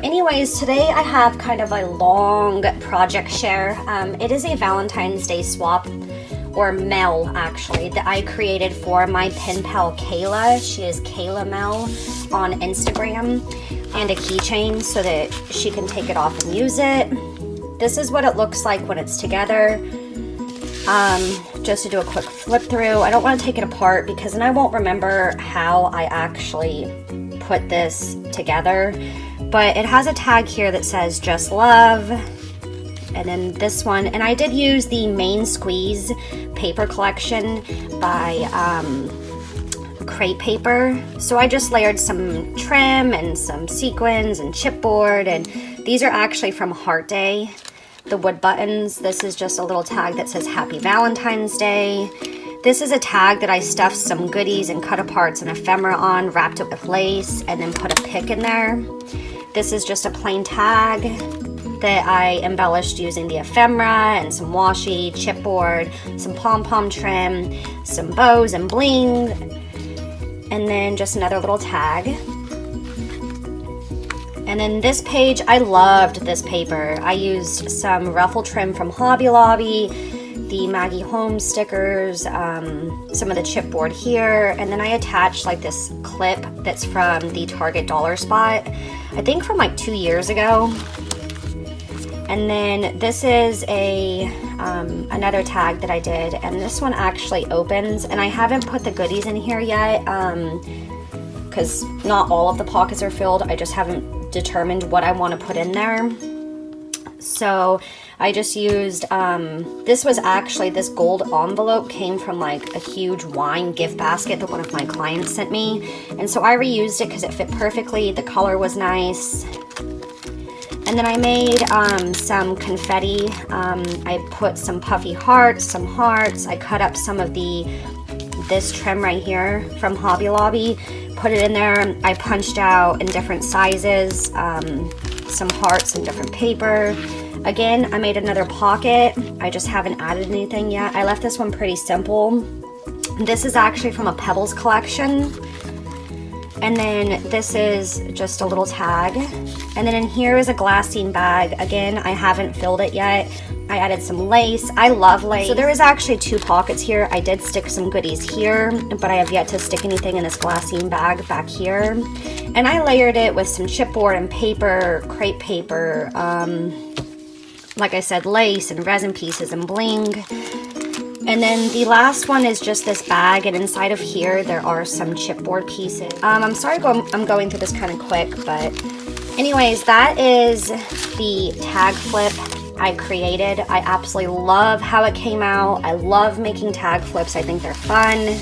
Anyways, today I have kind of a long project share. It is a Valentine's Day swap, or Mel actually, that I created for my pen pal Kayla. She is Kayla Mel on Instagram, and a keychain so that she can take it off and use it. This is what it looks like when it's together. Just to do a quick flip through. I don't want to take it apart because then I won't remember how I actually put this together. But it has a tag here that says just love, and then this one, and I did use the Main Squeeze paper collection by Crate Paper. So I just layered some trim and some sequins and chipboard, and these are actually from Heart Day, the wood buttons. This is just a little tag that says Happy Valentine's Day. This is a tag that I stuffed some goodies and cut aparts and ephemera on, wrapped it with lace, and then put a pick in there. This is just a plain tag that I embellished using the ephemera and some washi, chipboard, some pom-pom trim, some bows and bling, and then just another little tag. And then this page, I loved this paper. I used some ruffle trim from Hobby Lobby, the Maggie Holmes stickers, some of the chipboard here, and then I attached like this clip that's from the Target Dollar Spot, I think from like 2 years ago. And then this is another tag that I did, and this one actually opens, and I haven't put the goodies in here yet because not all of the pockets are filled. I just haven't determined what I want to put in there. So I just used, this was actually, this gold envelope came from like a huge wine gift basket that one of my clients sent me. And so I reused it because it fit perfectly. The color was nice. And then I made some confetti. I put some puffy hearts, some hearts. I cut up some of this trim right here from Hobby Lobby, put it in there. I punched out in different sizes, some hearts and different paper. Again, I made another pocket. I just haven't added anything yet. I left this one pretty simple. This is actually from a Pebbles collection. And then this is just a little tag. And then in here is a glassine bag. Again, I haven't filled it yet. I added some lace. I love lace. So there is actually 2 pockets here. I did stick some goodies here, but I have yet to stick anything in this glassine bag back here. And I layered it with some chipboard and paper, crepe paper, like I said, lace and resin pieces and bling. And then the last one is just this bag, and inside of here there are some chipboard pieces. I'm sorry I'm going through this kind of quick, but anyways, that is the tag flip I created. I absolutely love how it came out. I love making tag flips. I think they're fun.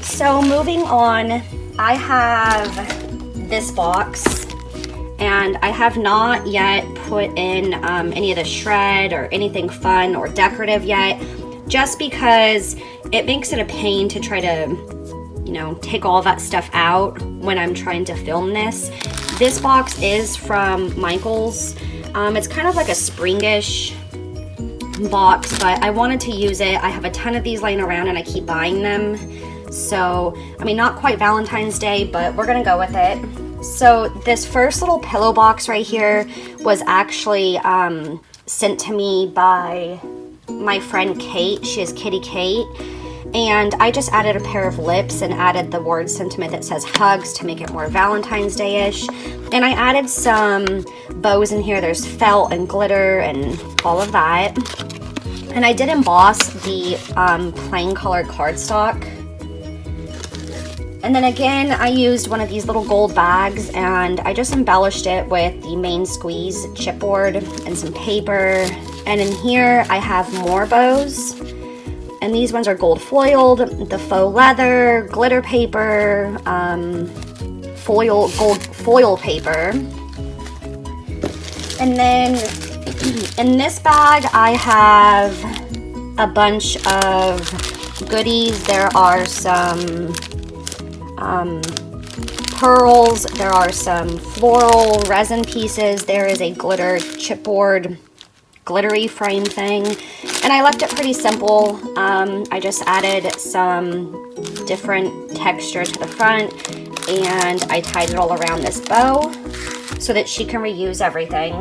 So moving on, I have this box, and I have not yet put in any of the shred or anything fun or decorative yet, just because it makes it a pain to try to, you know, take all that stuff out when I'm trying to film this. This box is from Michael's. It's kind of like a springish box, but I wanted to use it. I have a ton of these laying around and I keep buying them. So, I mean, not quite Valentine's Day, but we're gonna go with it. So this first little pillow box right here was actually sent to me by my friend Kate. She is Kitty Kate. And I just added a pair of lips and added the word sentiment that says hugs to make it more Valentine's Day-ish. And I added some bows in here. There's felt and glitter and all of that. And I did emboss the plain colored cardstock. And then again, I used one of these little gold bags, and I just embellished it with the Main Squeeze chipboard and some paper. And in here, I have more bows. And these ones are gold foiled, the faux leather, glitter paper, gold foil paper. And then in this bag, I have a bunch of goodies. There are some pearls, there are some floral resin pieces, there is a glitter chipboard glittery frame thing, and I left it pretty simple. I just added some different texture to the front, and I tied it all around this bow. so that she can reuse everything.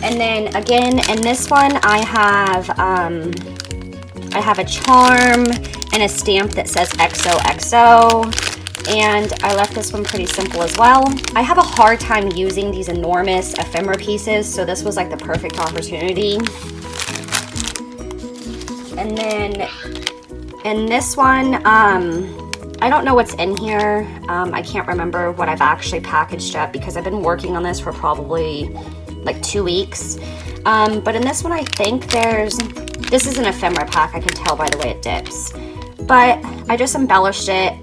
And then again, in this one, I have a charm and a stamp that says XOXO, and I left this one pretty simple as well. I have a hard time using these enormous ephemera pieces, so this was like the perfect opportunity. And then in this one, I don't know what's in here. I can't remember what I've actually packaged up because I've been working on this for probably like 2 weeks. But in this one, I think this is an ephemera pack, I can tell by the way it dips. But I just embellished it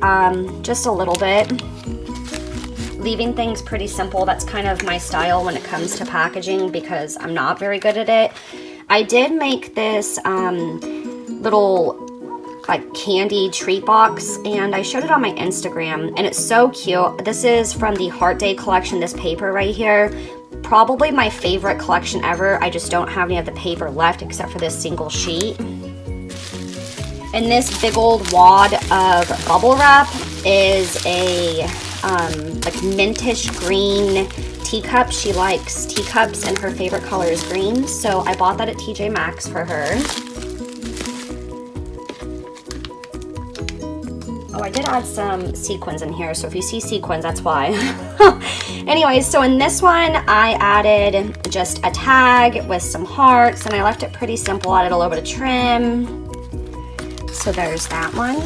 just a little bit, leaving things pretty simple. That's kind of my style when it comes to packaging because I'm not very good at it. I did make this little like candy treat box, and I showed it on my Instagram, and it's so cute. This is from the Heart Day collection, this paper right here. Probably my favorite collection ever. I just don't have any of the paper left except for this single sheet. And this big old wad of bubble wrap is a like mintish green teacup. She likes teacups and her favorite color is green, so I bought that at TJ Maxx for her. Oh, I did add some sequins in here, so if you see sequins, that's why. Anyways, so in this one, I added just a tag with some hearts, and I left it pretty simple. Added a little bit of trim. So there's that one.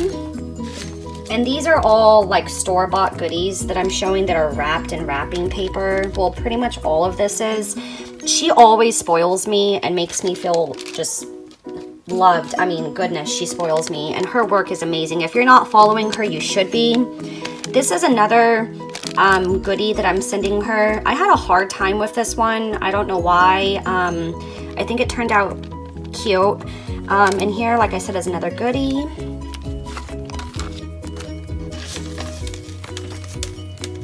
And these are all like store-bought goodies that I'm showing that are wrapped in wrapping paper. Well, pretty much all of this is. She always spoils me and makes me feel just loved. I mean, goodness, she spoils me, and her work is amazing. If you're not following her, you should be. This is another goodie that I'm sending her. I had a hard time with this one. I don't know why. I think it turned out cute. And here, like I said, is another goodie.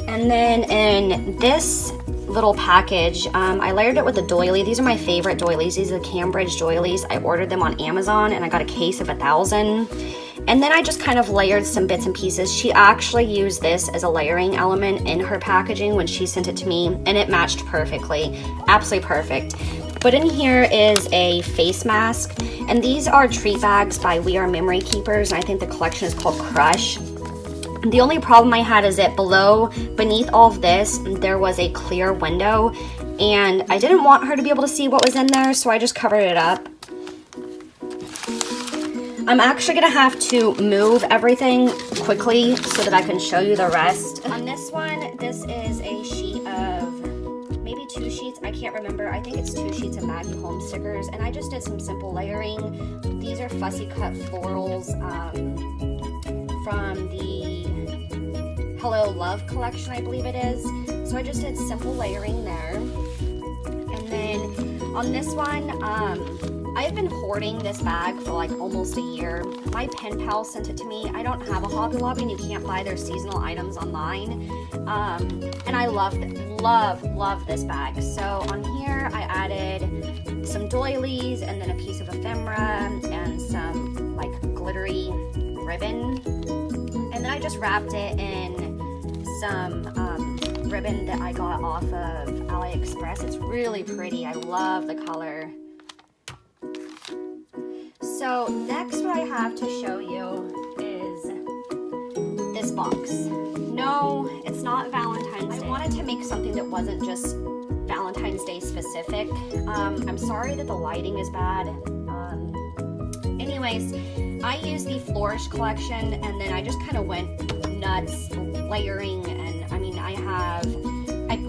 And then in this little package, I layered it with a doily. These are my favorite doilies. These are the Cambridge doilies. I ordered them on Amazon, and I got a case of 1,000. And then I just kind of layered some bits and pieces. She actually used this as a layering element in her packaging when she sent it to me, and it matched perfectly. Absolutely perfect. But in here is a face mask, and these are treat bags by We Are Memory Keepers, and I think the collection is called Crush. The only problem I had is that beneath all of this, there was a clear window, and I didn't want her to be able to see what was in there, so I just covered it up. I'm actually gonna have to move everything quickly so that I can show you the rest. On this one, this is a sheet of maybe 2 sheets, I can't remember. I think it's 2 sheets of Maggie Holmes stickers, and I just did some simple layering. These are fussy cut florals from the Hello Love collection, I believe it is. So I just did simple layering there. And then on this one, I've been hoarding this bag for like almost a year. My pen pal sent it to me. I don't have a Hobby Lobby, and you can't buy their seasonal items online. And I love this bag. So on here, I added some doilies and then a piece of ephemera and some like glittery ribbon. And then I just wrapped it in some ribbon that I got off of AliExpress. It's really pretty. I love the color. So next what I have to show you is this box. No, it's not Valentine's Day. I wanted to make something that wasn't just Valentine's Day specific. I'm sorry that the lighting is bad. Anyways, I used the Flourish collection, and then I just kind of went nuts layering, and I mean,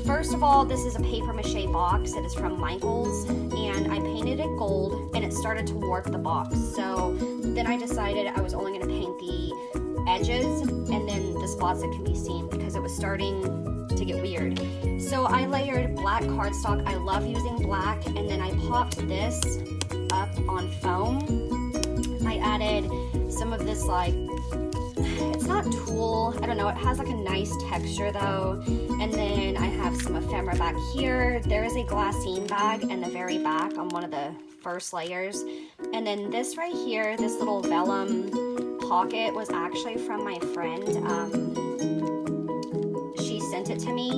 first of all, this is a paper mache box. It is from Michaels, and I painted it gold, and it started to warp the box. So then I decided I was only going to paint the edges and then the spots that can be seen because it was starting to get weird. So I layered black cardstock. I love using black, and then I popped this up on foam. I added some of this, like, it's not tulle, I don't know, it has like a nice texture though. And then I have some ephemera back here. There is a glassine bag in the very back on one of the first layers. And then this right here, this little vellum pocket was actually from my friend. She sent it to me,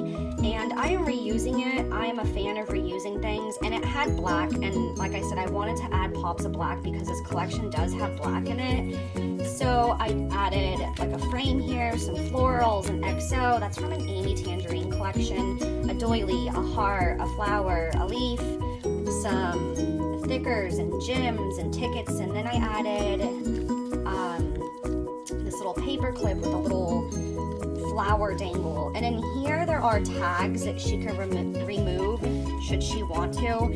and I am reusing it. I am a fan of reusing things, and it had black, and like I said, I wanted to add pops of black because this collection does have black in it. So I added like a frame here, some florals, an XO, that's from an Amy Tangerine collection, a doily, a heart, a flower, a leaf, some stickers and gems and tickets, and then I added this little paper clip with a little flower dangle. And in here there are tags that she can remove should she want to.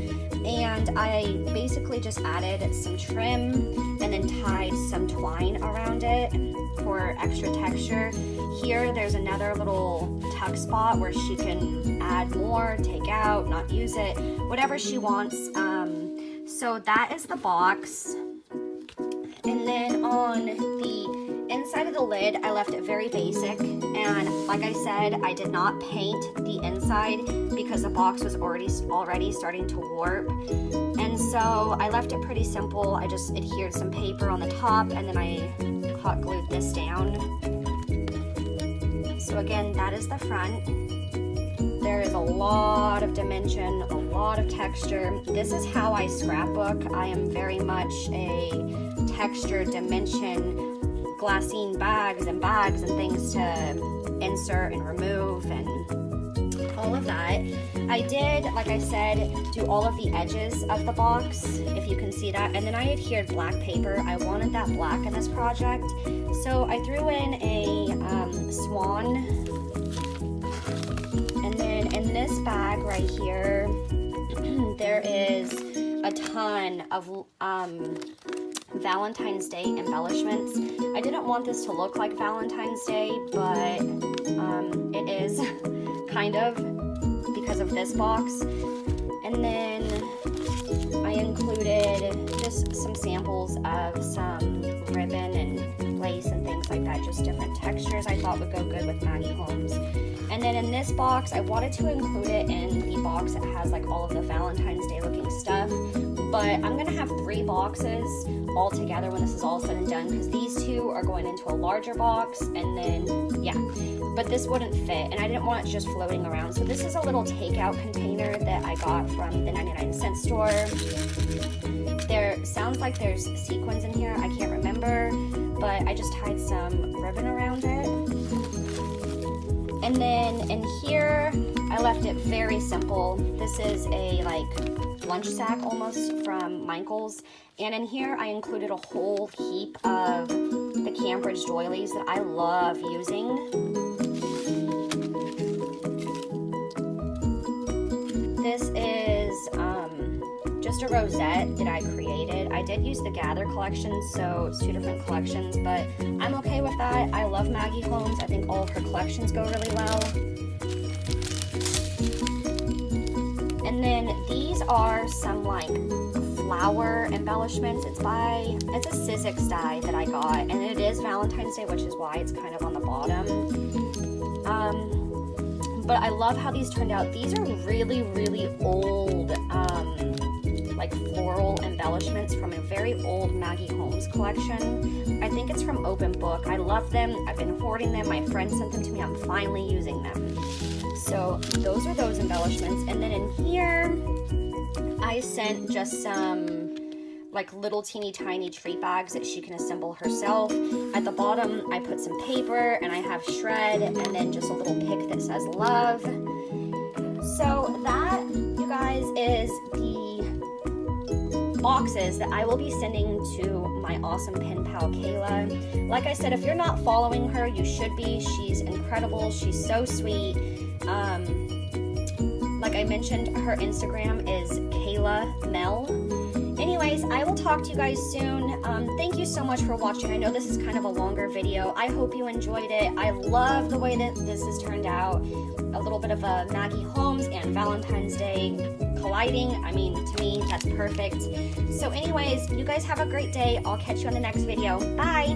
And I basically just added some trim and then tied some twine around it for extra texture. Here there's another little tuck spot where she can add more, take out, not use it, whatever she wants. So that is the box. And then on the inside of the lid, I left it very basic. And like I said, I did not paint the inside because the box was already starting to warp. And so I left it pretty simple. I just adhered some paper on the top, and then I hot glued this down. So again, that is the front. There is a lot of dimension, a lot of texture. This is how I scrapbook. I am very much a texture, dimension, glassine bags and things to insert and remove and all of that. I did, like I said, do all of the edges of the box, if you can see that, and then I adhered black paper. I wanted that black in this project, so I threw in a swan, and then in this bag right here, there is a ton of Valentine's Day embellishments. I didn't want this to look like Valentine's Day, but it is kind of because of this box. And then I included just some samples of some ribbon and lace and things like that, just different textures I thought would go good with Maggie Holmes. And then in this box, I wanted to include it in the box that has like all of the Valentine's Day looking stuff, but I'm gonna have 3 boxes all together when this is all said and done, because these 2 are going into a larger box, and then yeah, but this wouldn't fit, and I didn't want it just floating around. So this is a little takeout container that I got from the 99-cent store. There sounds like there's sequins in here, I can't remember, but I just tied some ribbon around it. And then in here, I left it very simple. This is a like lunch sack almost from Michael's. And in here, I included a whole heap of the Cambridge doilies that I love using. This is just a rosette that I created. I did use the Gather collection, so it's 2 different collections, but I'm okay with that. I love Maggie Holmes. I think all of her collections go really well. And then these are some like flower embellishments. It's a Sizzix die that I got, and it is Valentine's Day, which is why it's kind of on the bottom. But I love how these turned out. These are really, really old, like floral embellishments from a very old Maggie Holmes collection. I think it's from Open Book. I love them. I've been hoarding them. My friend sent them to me. I'm finally using them. So those are those embellishments. And then in here, I sent just some like little teeny tiny treat bags that she can assemble herself. At the bottom, I put some paper, and I have shred, and then just a little pic that says love. So that, you guys, is the boxes that I will be sending to my awesome pen pal Kayla. Like I said, if you're not following her, you should be. She's incredible. She's so sweet. Like I mentioned, her Instagram is Kayla Mel. Anyways, I will talk to you guys soon. Thank you so much for watching. I know this is kind of a longer video. I hope you enjoyed it. I love the way that this has turned out. A little bit of a Maggie Holmes and Valentine's Day colliding. I mean, to me, that's perfect. So anyways, you guys have a great day. I'll catch you on the next video. Bye!